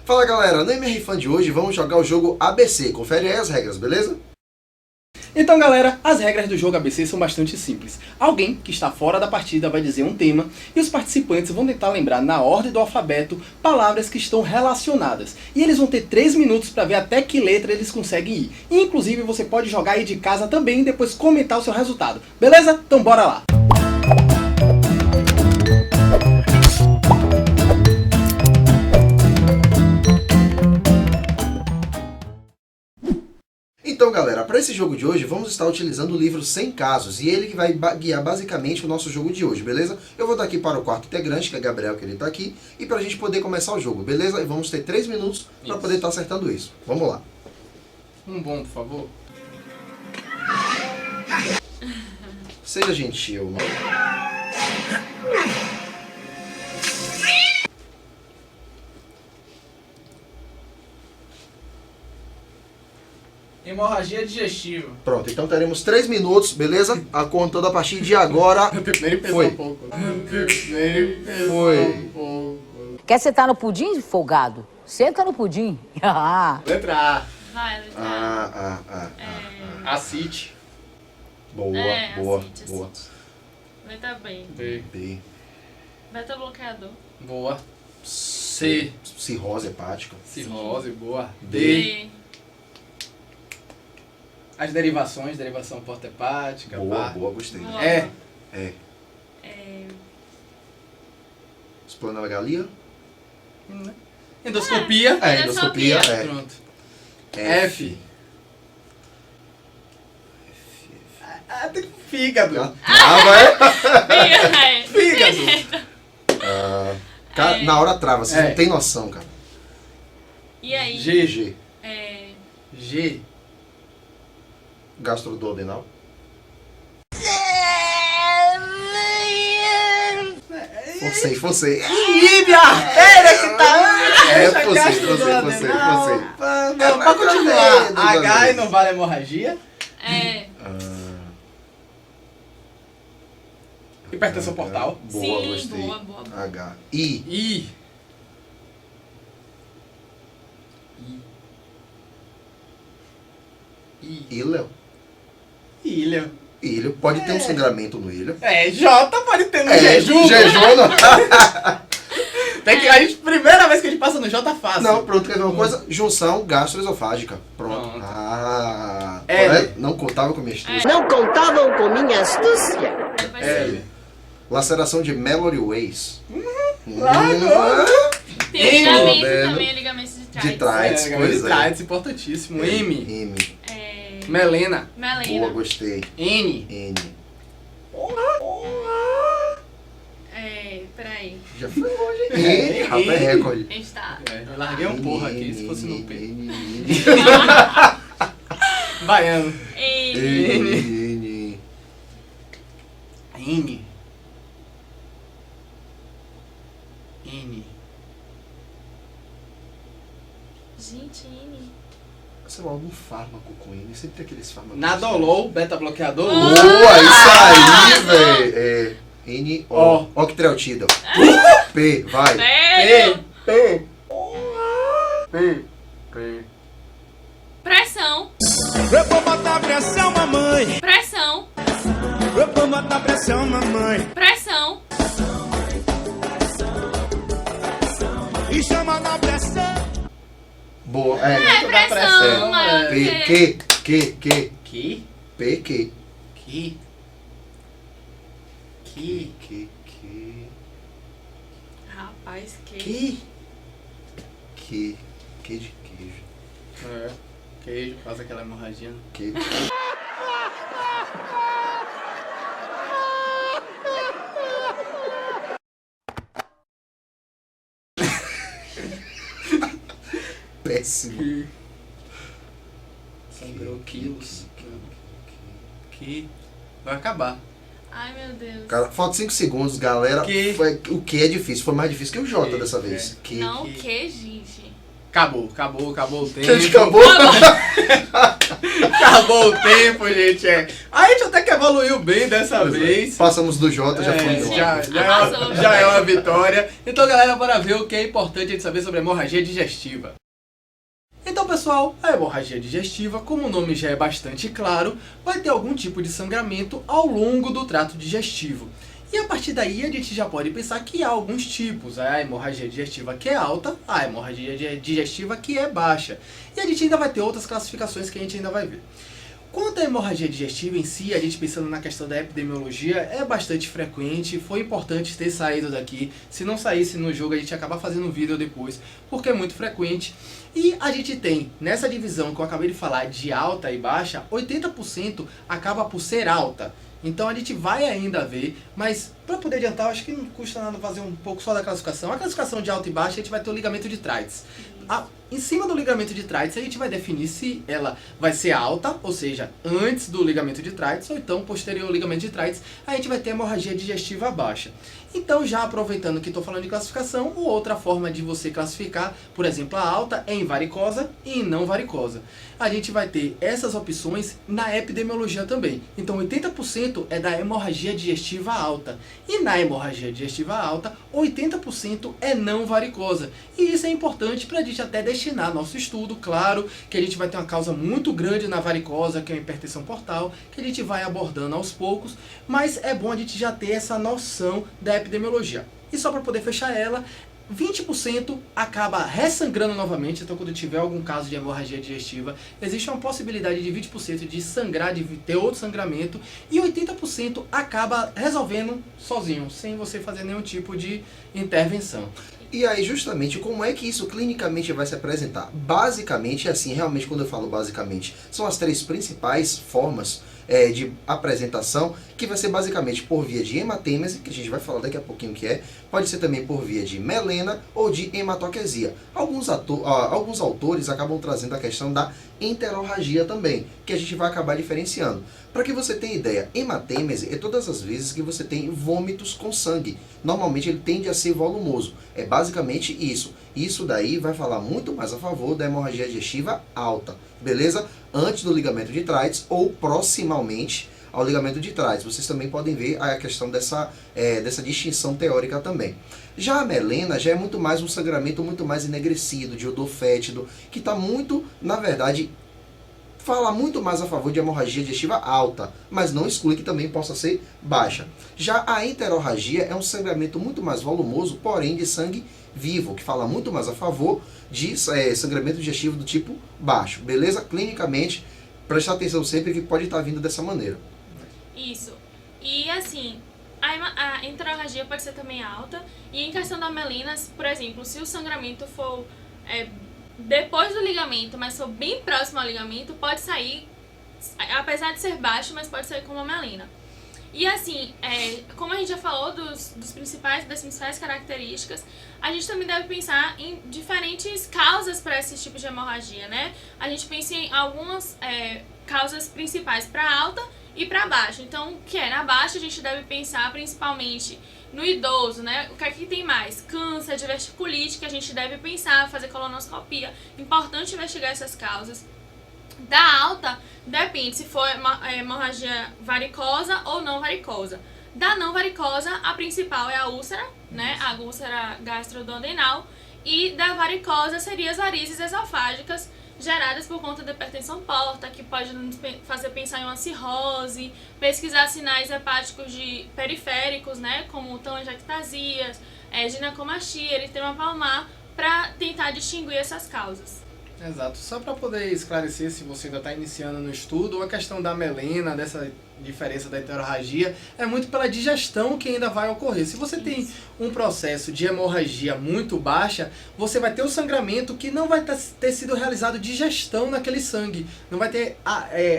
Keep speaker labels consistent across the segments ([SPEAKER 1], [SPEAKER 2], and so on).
[SPEAKER 1] Fala galera, no MR Fan de hoje vamos jogar o jogo ABC, confere aí as regras, beleza?
[SPEAKER 2] Então galera, as regras do jogo ABC são bastante simples. Alguém que está fora da partida vai dizer um tema e os participantes vão tentar lembrar na ordem do alfabeto palavras que estão relacionadas. E eles vão ter 3 minutos para ver até que letra eles conseguem ir. E, inclusive você pode jogar aí de casa também e depois comentar o seu resultado. Beleza? Então bora lá!
[SPEAKER 1] Então galera, para esse jogo de hoje vamos estar utilizando o livro 100 casos e ele que vai guiar basicamente o nosso jogo de hoje, beleza? Eu vou daqui para o quarto integrante, que é Gabriel, que ele está aqui, e para a gente poder começar o jogo, beleza? E vamos ter 3 minutos para poder estar acertando isso. Vamos lá.
[SPEAKER 2] Um bom, por favor.
[SPEAKER 1] Seja gentil.
[SPEAKER 3] Hemorragia digestiva.
[SPEAKER 1] Pronto, então teremos 3 minutos, beleza? A contando a partir de agora.
[SPEAKER 2] Primeiro pensou
[SPEAKER 1] Foi.
[SPEAKER 2] um pouco.
[SPEAKER 1] Foi.
[SPEAKER 4] Quer sentar no pudim, folgado? Senta no pudim.
[SPEAKER 2] Letra A.
[SPEAKER 5] Vai, letra
[SPEAKER 2] Acite.
[SPEAKER 1] Boa,
[SPEAKER 5] É,
[SPEAKER 1] boa,
[SPEAKER 5] acite,
[SPEAKER 1] boa.
[SPEAKER 5] Letra B.
[SPEAKER 2] B.
[SPEAKER 1] B.
[SPEAKER 5] Beta bloqueador.
[SPEAKER 2] Boa. C.
[SPEAKER 1] Cirrose hepática.
[SPEAKER 2] Cirrose, boa. D.
[SPEAKER 5] D.
[SPEAKER 2] As derivações, derivação porta-hepática.
[SPEAKER 1] Boa, boa, gostei.
[SPEAKER 5] Boa.
[SPEAKER 2] É.
[SPEAKER 1] É.
[SPEAKER 5] É,
[SPEAKER 1] Esplenomegalia?
[SPEAKER 2] Endoscopia.
[SPEAKER 1] É, endoscopia. É.
[SPEAKER 2] Pronto.
[SPEAKER 1] F.
[SPEAKER 2] Tem fígado.
[SPEAKER 1] Trava, é?
[SPEAKER 2] Fígado.
[SPEAKER 1] Cara, na hora trava, vocês
[SPEAKER 2] É.
[SPEAKER 1] não tem noção, cara.
[SPEAKER 5] E aí?
[SPEAKER 2] G.
[SPEAKER 1] G.
[SPEAKER 5] É,
[SPEAKER 2] G.
[SPEAKER 1] Gastroduodenal. Forcei.
[SPEAKER 2] Ih, a artéria que tá...
[SPEAKER 1] É,
[SPEAKER 2] Deixa
[SPEAKER 1] forcei.
[SPEAKER 2] Não, pra continuar. H e não vale hemorragia.
[SPEAKER 5] é,
[SPEAKER 2] Hipertensão portal.
[SPEAKER 1] Boa,
[SPEAKER 5] sim,
[SPEAKER 1] gostei.
[SPEAKER 5] boa.
[SPEAKER 1] H. I.
[SPEAKER 2] I.
[SPEAKER 1] Ilha.
[SPEAKER 2] Ilha.
[SPEAKER 1] Ilho. Pode ter um sangramento no ilho.
[SPEAKER 2] É, J pode ter no jejum.
[SPEAKER 1] Jejum não.
[SPEAKER 2] Tem que, primeira vez que a gente passa no J fácil.
[SPEAKER 1] Não, pronto, quer ver uma coisa? Junção gastroesofágica. Pronto.
[SPEAKER 2] Pronto.
[SPEAKER 1] Correto?
[SPEAKER 2] L.
[SPEAKER 1] Não contavam com minha astúcia.
[SPEAKER 4] Não contavam com minha astúcia.
[SPEAKER 5] Depois
[SPEAKER 2] L.
[SPEAKER 1] Laceração de Mallory Ways.
[SPEAKER 5] tem
[SPEAKER 2] M.
[SPEAKER 5] ligamento
[SPEAKER 1] Vendo?
[SPEAKER 5] também, ligamento de trás.
[SPEAKER 1] De trás, pois é.
[SPEAKER 2] Trás, importantíssimo. M.
[SPEAKER 1] M.
[SPEAKER 5] É,
[SPEAKER 2] Melena.
[SPEAKER 5] melena.
[SPEAKER 1] Boa, gostei.
[SPEAKER 2] N.
[SPEAKER 1] N.
[SPEAKER 5] É, peraí.
[SPEAKER 1] Já foi longe. N. Rapaz, é recorde.
[SPEAKER 5] A gente tá...
[SPEAKER 2] Eu larguei um porra aqui, se fosse no P.
[SPEAKER 1] N.
[SPEAKER 2] Baiano.
[SPEAKER 5] E,
[SPEAKER 1] N.
[SPEAKER 2] N. N.
[SPEAKER 5] gente, N.
[SPEAKER 1] Sei lá, algum fármaco com N. Sempre tem aqueles fármacos.
[SPEAKER 2] Nadolol, beta bloqueador.
[SPEAKER 1] Boa, isso aí, velho. É. N. O. Octreotida. P. Vai.
[SPEAKER 5] Velho!
[SPEAKER 2] P.
[SPEAKER 5] Pressão.
[SPEAKER 3] Eu vou botar pressão, mamãe.
[SPEAKER 5] Pressão.
[SPEAKER 3] Eu vou botar pressão, mamãe.
[SPEAKER 5] Pressão.
[SPEAKER 3] E chama na pressão.
[SPEAKER 1] Boa.
[SPEAKER 5] É, pressão. Maior
[SPEAKER 1] P.
[SPEAKER 5] que...
[SPEAKER 1] Que.
[SPEAKER 2] Que?
[SPEAKER 1] P. Que.
[SPEAKER 2] Que? Que?
[SPEAKER 5] Rapaz, que...
[SPEAKER 1] Que de queijo.
[SPEAKER 2] É. Queijo, faz aquela hemorragia.
[SPEAKER 1] Que. Péssimo.
[SPEAKER 2] Sangrou quilos. Que? Vai acabar.
[SPEAKER 5] Ai, meu Deus.
[SPEAKER 1] Cara, falta 5 segundos, galera.
[SPEAKER 2] Que?
[SPEAKER 1] O que é difícil? Foi mais difícil que o J
[SPEAKER 2] Que?
[SPEAKER 1] dessa vez. Que?
[SPEAKER 5] Não, que, gente?
[SPEAKER 2] Acabou o tempo.
[SPEAKER 1] Que a gente acabou.
[SPEAKER 2] Acabou o tempo, gente. A gente até que evoluiu bem dessa vez.
[SPEAKER 1] Passamos do Jota, já foi embora.
[SPEAKER 2] Já é uma vitória. Então, galera, bora ver o que é importante a gente saber sobre a hemorragia digestiva. Então, pessoal, a hemorragia digestiva, como o nome já é bastante claro, vai ter algum tipo de sangramento ao longo do trato digestivo. E a partir daí a gente já pode pensar que há alguns tipos. A hemorragia digestiva que é alta, a hemorragia digestiva que é baixa. E a gente ainda vai ter outras classificações que a gente ainda vai ver. Quanto à hemorragia digestiva em si, a gente pensando na questão da epidemiologia, é bastante frequente, foi importante ter saído daqui. Se não saísse no jogo, a gente ia acabar fazendo um vídeo depois, porque é muito frequente. E a gente tem, nessa divisão que eu acabei de falar, de alta e baixa, 80% acaba por ser alta. Então a gente vai ainda ver, mas para poder adiantar, eu acho que não custa nada fazer um pouco só da classificação. A classificação de alta e baixa, a gente vai ter o ligamento de Treitz. Em cima do ligamento de Treitz, a gente vai definir se ela vai ser alta, ou seja, antes do ligamento de Treitz, ou então posterior ao ligamento de Treitz, a gente vai ter hemorragia digestiva baixa. Então, já aproveitando que estou falando de classificação, outra forma de você classificar, por exemplo, a alta é em varicosa e em não varicosa. A gente vai ter essas opções na epidemiologia também. Então, 80% é da hemorragia digestiva alta. E na hemorragia digestiva alta, 80% é não varicosa. E isso é importante para a gente até destinar nosso estudo. Claro que a gente vai ter uma causa muito grande na varicosa, que é a hipertensão portal, que a gente vai abordando aos poucos, mas é bom a gente já ter essa noção da epidemiologia. E só para poder fechar ela, 20% acaba ressangrando novamente. Então, quando tiver algum caso de hemorragia digestiva, existe uma possibilidade de 20% de sangrar, de ter outro sangramento, e 80% acaba resolvendo sozinho, sem você fazer nenhum tipo de intervenção.
[SPEAKER 1] E aí, justamente, como é que isso clinicamente vai se apresentar? Basicamente, assim, realmente, quando eu falo basicamente, são as três principais formas de apresentação, que vai ser basicamente por via de hematêmese, que a gente vai falar daqui a pouquinho o que é, pode ser também por via de melena ou de hematoquesia. Alguns autores acabam trazendo a questão da enterorragia também, que a gente vai acabar diferenciando. Para que você tenha ideia, hematêmese é todas as vezes que você tem vômitos com sangue. Normalmente ele tende a ser volumoso. É basicamente isso. Isso daí vai falar muito mais a favor da hemorragia digestiva alta, beleza? Antes do ligamento de Treitz ou proximamente ao ligamento de Treitz. Vocês também podem ver a questão dessa distinção teórica também. Já a melena já é muito mais um sangramento muito mais enegrecido, de odor fétido, que está muito, na verdade, fala muito mais a favor de hemorragia digestiva alta, mas não exclui que também possa ser baixa. Já a enterorragia é um sangramento muito mais volumoso, porém de sangue vivo, que fala muito mais a favor de sangramento digestivo do tipo baixo. Beleza? Clinicamente, prestar atenção sempre que pode estar vindo dessa maneira.
[SPEAKER 5] Isso. E assim, a enterorragia pode ser também alta. E em questão da melena, por exemplo, se o sangramento for depois do ligamento, mas for bem próximo ao ligamento, pode sair, apesar de ser baixo, mas pode sair como uma melena. E assim, como a gente já falou das principais características, a gente também deve pensar em diferentes causas para esse tipo de hemorragia, né? A gente pensa em algumas causas principais para alta e para baixa. Então, na baixa a gente deve pensar principalmente no idoso, né? O que é que tem mais? Câncer, diverticulite, que a gente deve pensar, fazer colonoscopia. Importante investigar essas causas. Da alta, depende se for hemorragia varicosa ou não varicosa. Da não varicosa, a principal é a úlcera, né? A úlcera gastroduodenal. E da varicosa seria as varizes esofágicas, geradas por conta da hipertensão porta, que pode nos fazer pensar em uma cirrose, pesquisar sinais hepáticos periféricos, né, como telangiectasias, ginecomastia, eritema palmar, para tentar distinguir essas causas.
[SPEAKER 2] Exato. Só para poder esclarecer, se você ainda está iniciando no estudo, a questão da melena, dessa diferença da enterorragia, é muito pela digestão que ainda vai ocorrer. Se você tem um processo de hemorragia muito baixa, você vai ter o sangramento que não vai ter sido realizado digestão naquele sangue, não vai ter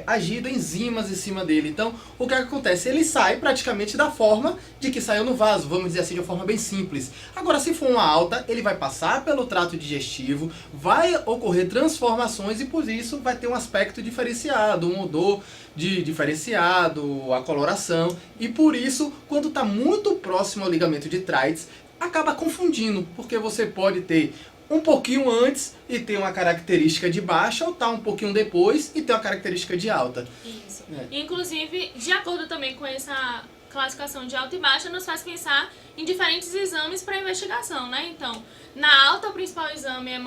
[SPEAKER 2] agido enzimas em cima dele. Então, o que acontece? Ele sai praticamente da forma de que saiu no vaso, vamos dizer assim, de uma forma bem simples. Agora, se for uma alta, ele vai passar pelo trato digestivo, vai ocorrer transformações e por isso vai ter um aspecto diferenciado, um odor diferenciado, a coloração, e por isso, quando está muito próximo ao ligamento de Treitz, acaba confundindo, porque você pode ter um pouquinho antes e tem uma característica de baixa, ou tá um pouquinho depois e tem uma característica de alta.
[SPEAKER 5] Isso.
[SPEAKER 2] É.
[SPEAKER 5] Inclusive, de acordo também com essa classificação de alta e baixa, nos faz pensar em diferentes exames para investigação, né? Então, na alta, o principal exame é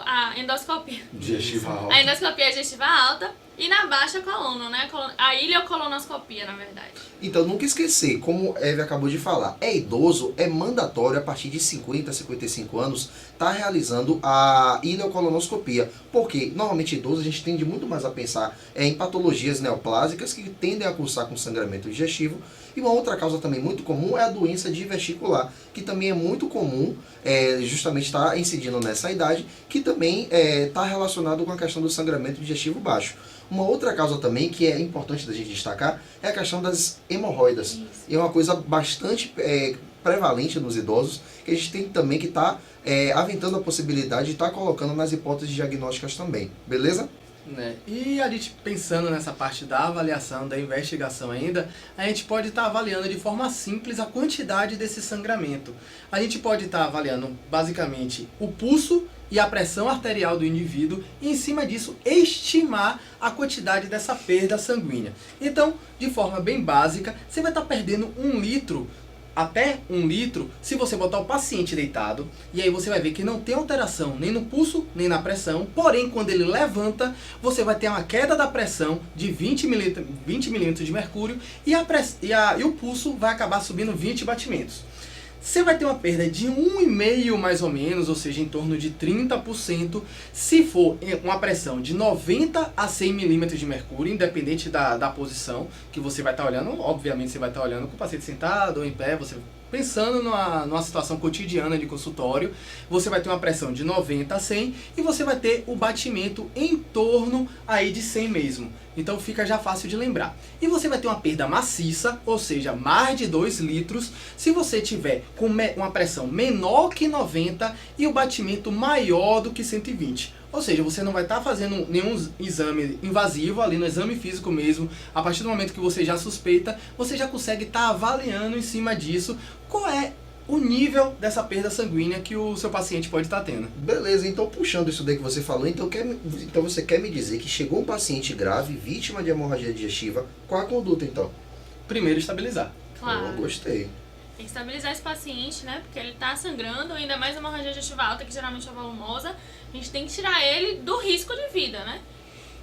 [SPEAKER 5] a endoscopia.
[SPEAKER 1] Digestiva alta.
[SPEAKER 5] A endoscopia digestiva alta. E na baixa, a colono, né? A ileocolonoscopia, na verdade.
[SPEAKER 1] Então, nunca esquecer, como Eve acabou de falar, é idoso, é mandatório a partir de 50 a 55 anos estar realizando a ileocolonoscopia. Porque, normalmente, idoso, a gente tende muito mais a pensar em patologias neoplásicas que tendem a cursar com sangramento digestivo. E uma outra causa também muito comum é a doença diverticular, que também é muito comum, justamente está incidindo nessa idade, que também está relacionado com a questão do sangramento digestivo baixo. Uma outra causa também que é importante da gente destacar é a questão das hemorroidas.
[SPEAKER 5] Isso.
[SPEAKER 1] E é uma coisa bastante prevalente nos idosos, que a gente tem também que estar aventando a possibilidade de estar colocando nas hipóteses diagnósticas também. Beleza?
[SPEAKER 2] Né? E a gente pensando nessa parte da avaliação, da investigação ainda, a gente pode estar avaliando de forma simples a quantidade desse sangramento. A gente pode estar avaliando basicamente o pulso e a pressão arterial do indivíduo e em cima disso estimar a quantidade dessa perda sanguínea. Então, de forma bem básica, você vai estar perdendo 1 litro até 1 litro, se você botar o paciente deitado, e aí você vai ver que não tem alteração nem no pulso, nem na pressão, porém quando ele levanta, você vai ter uma queda da pressão de 20 milímetros de mercúrio e o pulso vai acabar subindo 20 batimentos. Você vai ter uma perda de 1,5 mais ou menos, ou seja, em torno de 30%, se for uma pressão de 90 a 100 milímetros de mercúrio, independente da posição que você vai estar olhando. Obviamente você vai estar olhando com o paciente sentado ou em pé, você pensando numa situação cotidiana de consultório, você vai ter uma pressão de 90 a 100 e você vai ter o batimento em torno aí de 100 mesmo. Então fica já fácil de lembrar. E você vai ter uma perda maciça, ou seja, mais de 2 litros, se você tiver com uma pressão menor que 90 e o batimento maior do que 120. Ou seja, você não vai estar fazendo nenhum exame invasivo ali no exame físico mesmo. A partir do momento que você já suspeita, você já consegue estar avaliando em cima disso qual é o nível dessa perda sanguínea que o seu paciente pode estar tendo.
[SPEAKER 1] Beleza, então puxando isso daí que você falou, então você quer me dizer que chegou um paciente grave, vítima de hemorragia digestiva, qual a conduta então?
[SPEAKER 2] Primeiro, estabilizar.
[SPEAKER 5] Claro.
[SPEAKER 1] Eu gostei.
[SPEAKER 5] Tem que estabilizar esse paciente, né? Porque ele tá sangrando, ainda mais uma hemorragia digestiva alta, que geralmente é volumosa. A gente tem que tirar ele do risco de vida, né?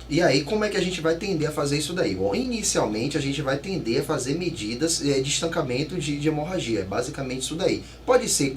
[SPEAKER 1] E aí, como é que a gente vai tender a fazer isso daí? Bom, inicialmente a gente vai tender a fazer medidas de estancamento de hemorragia, basicamente isso daí. Pode ser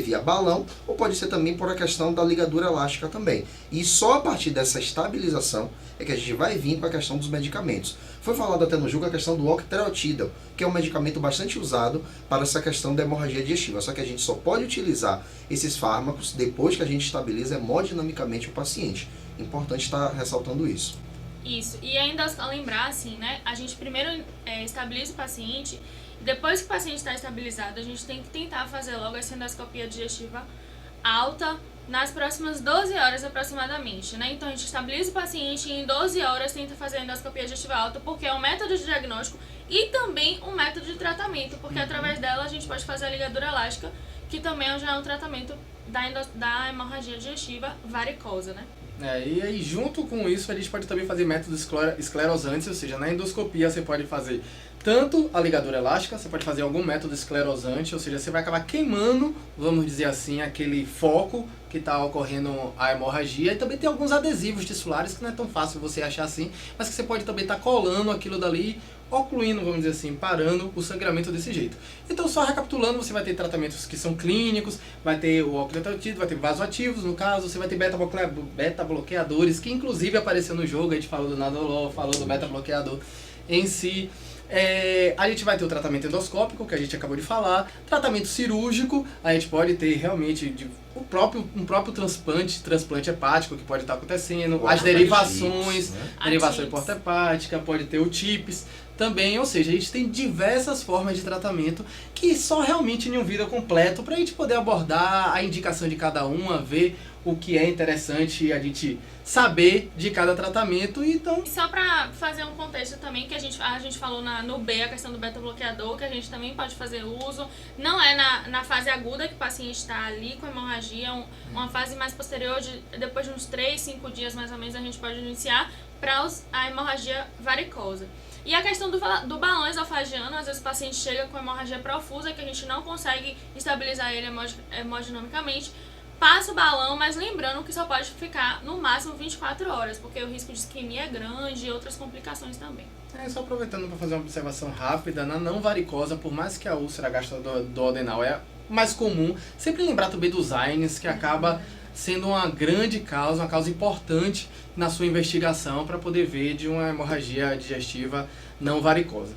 [SPEAKER 1] via balão ou pode ser também por a questão da ligadura elástica também. E só a partir dessa estabilização é que a gente vai vir para a questão dos medicamentos. Foi falado até no jogo a questão do octreotidal, que é um medicamento bastante usado para essa questão da hemorragia digestiva. Só que a gente só pode utilizar esses fármacos depois que a gente estabiliza hemodinamicamente o paciente. Importante estar ressaltando isso.
[SPEAKER 5] Isso. E ainda lembrar, assim, né? A gente primeiro estabiliza o paciente. Depois que o paciente está estabilizado, a gente tem que tentar fazer logo essa endoscopia digestiva alta nas próximas 12 horas aproximadamente, né? Então a gente estabiliza o paciente e em 12 horas tenta fazer a endoscopia digestiva alta, porque é um método de diagnóstico e também um método de tratamento, porque através dela a gente pode fazer a ligadura elástica, que também já é um tratamento da hemorragia digestiva varicosa, né?
[SPEAKER 2] E aí junto com isso a gente pode também fazer métodos esclerosantes, ou seja, na endoscopia você pode fazer tanto a ligadura elástica, você pode fazer algum método esclerosante, ou seja, você vai acabar queimando, vamos dizer assim, aquele foco que está ocorrendo a hemorragia. E também tem alguns adesivos tissulares que não é tão fácil você achar assim, mas que você pode também estar colando aquilo dali, ocluindo, vamos dizer assim, parando o sangramento desse jeito. Então, só recapitulando, você vai ter tratamentos que são clínicos, vai ter o octreotide, vai ter vasoativos, no caso, você vai ter beta-bloqueadores, que inclusive apareceu no jogo, a gente falou do Nadolol, falou do beta-bloqueador em si. A gente vai ter o tratamento endoscópico, que a gente acabou de falar, tratamento cirúrgico, a gente pode ter realmente um próprio transplante hepático que pode estar acontecendo, as derivações,
[SPEAKER 1] né?
[SPEAKER 2] Derivação porta-hepática, pode ter o TIPS também, ou seja, a gente tem diversas formas de tratamento que só realmente em um vídeo completo para a gente poder abordar a indicação de cada uma, ver o que é interessante a gente saber de cada tratamento. Então,
[SPEAKER 5] E só pra fazer um contexto também, que a gente falou no B, a questão do beta-bloqueador, que a gente também pode fazer uso. Não é na fase aguda que o paciente está ali com hemorragia, uma fase mais posterior, depois de uns 3, 5 dias mais ou menos, a gente pode iniciar para a hemorragia varicosa. E a questão do balão esofagiano, às vezes o paciente chega com hemorragia profusa, que a gente não consegue estabilizar ele hemodinamicamente, passa o balão, mas lembrando que só pode ficar no máximo 24 horas, porque o risco de isquemia é grande e outras complicações também.
[SPEAKER 2] só aproveitando para fazer uma observação rápida, na não varicosa, por mais que a úlcera gastroduodenal é mais comum, sempre lembrar também dos AINES, que acaba sendo uma grande causa, uma causa importante na sua investigação para poder ver de uma hemorragia digestiva não varicosa.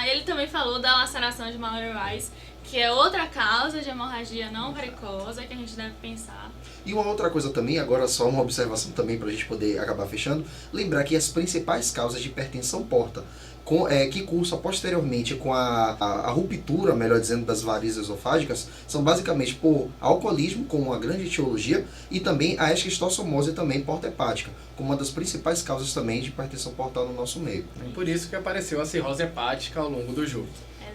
[SPEAKER 5] Ele também falou da laceração de Mallory-Weiss, que é outra causa de hemorragia não varicosa que a gente deve pensar.
[SPEAKER 1] E uma outra coisa também, agora só uma observação também para a gente poder acabar fechando, lembrar que as principais causas de hipertensão porta, que cursa posteriormente com a ruptura, melhor dizendo, das varizes esofágicas, são basicamente por alcoolismo, como uma grande etiologia, e também a esquistossomose também porta-hepática, como uma das principais causas também de hipertensão portal no nosso meio.
[SPEAKER 2] Por isso que apareceu a cirrose hepática ao longo do jogo.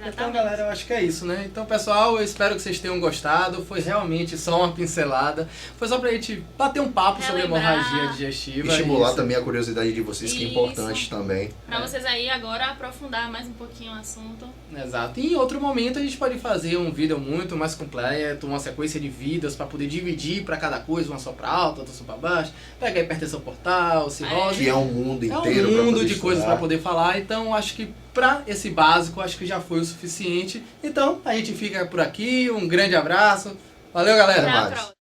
[SPEAKER 5] Exatamente.
[SPEAKER 2] Então, galera, eu acho que é isso, né? Então, pessoal, eu espero que vocês tenham gostado. Foi realmente só uma pincelada. Foi só pra gente bater um papo sobre
[SPEAKER 5] Relembrar.
[SPEAKER 2] hemorragia digestiva.
[SPEAKER 1] Estimular
[SPEAKER 2] Isso.
[SPEAKER 1] também a curiosidade de vocês, que é
[SPEAKER 5] Isso.
[SPEAKER 1] importante também.
[SPEAKER 5] Pra vocês aí agora aprofundar mais um pouquinho o assunto.
[SPEAKER 2] Exato. E em outro momento a gente pode fazer um vídeo muito mais completo, uma sequência de vídeos para poder dividir para cada coisa, uma só para alta, outra só para baixo, pega a hipertensão portal, cirrose.
[SPEAKER 1] Que é um mundo
[SPEAKER 2] É
[SPEAKER 1] inteiro.
[SPEAKER 2] um
[SPEAKER 1] pra
[SPEAKER 2] mundo
[SPEAKER 1] poder
[SPEAKER 2] de coisas
[SPEAKER 1] estudar.
[SPEAKER 2] para poder falar, então acho que para esse básico acho que já foi o suficiente. Então a gente fica por aqui, um grande abraço, valeu galera!
[SPEAKER 5] Até a
[SPEAKER 1] mais.
[SPEAKER 5] próxima.